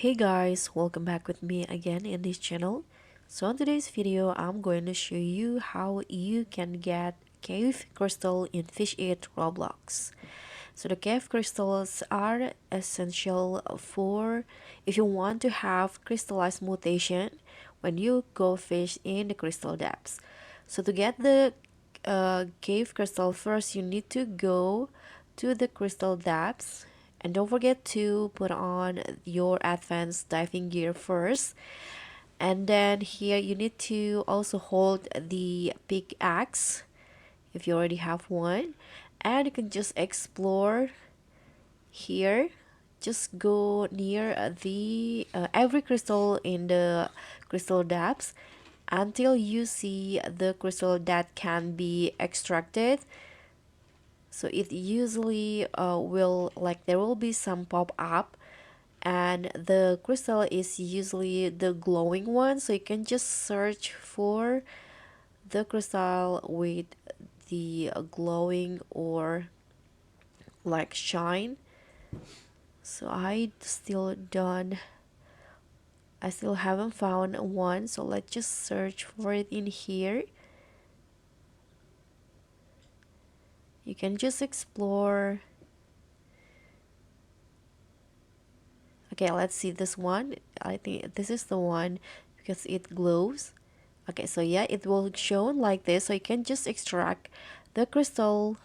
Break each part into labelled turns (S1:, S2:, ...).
S1: Hey guys, welcome back with me again in this channel. So in today's video, I'm going to show you how you can get cave crystal in Fish It Roblox. So the cave crystals are essential for if you want to have crystallized mutation when you go fish in the crystal depths. So to get the cave crystal, first you need to go to the crystal depths, and don't forget to put on your advanced diving gear first. And then here you need to also hold the pickaxe if you already have one, and you can just explore here. Just go near the every crystal in the crystal depths until you see the crystal that can be extracted. So it usually will, like, there will be some pop up, and the crystal is usually the glowing one, so you can just search for the crystal with the glowing or like shine. So I still haven't found one, so let's just search for it in here. You can just explore. Okay, let's see this one. I think this is the one because it glows. Okay, so yeah, it will show like this, so you can just extract the crystal.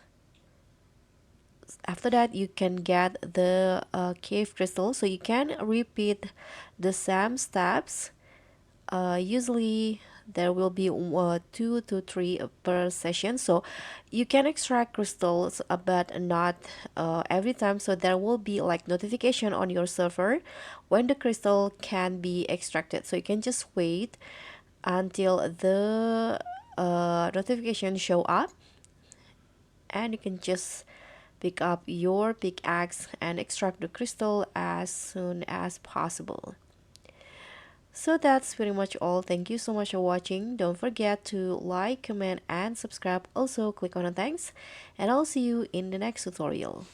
S1: After that, you can get the cave crystal, so you can repeat the same steps. Usually there will be 2 to 3 per session, so you can extract crystals, but not every time. So there will be like notification on your server when the crystal can be extracted, so you can just wait until the notification show up, and you can just pick up your pickaxe and extract the crystal as soon as possible. So that's pretty much all. Thank you so much for watching. Don't forget to like, comment, and subscribe. Also click on the thanks, and I'll see you in the next tutorial.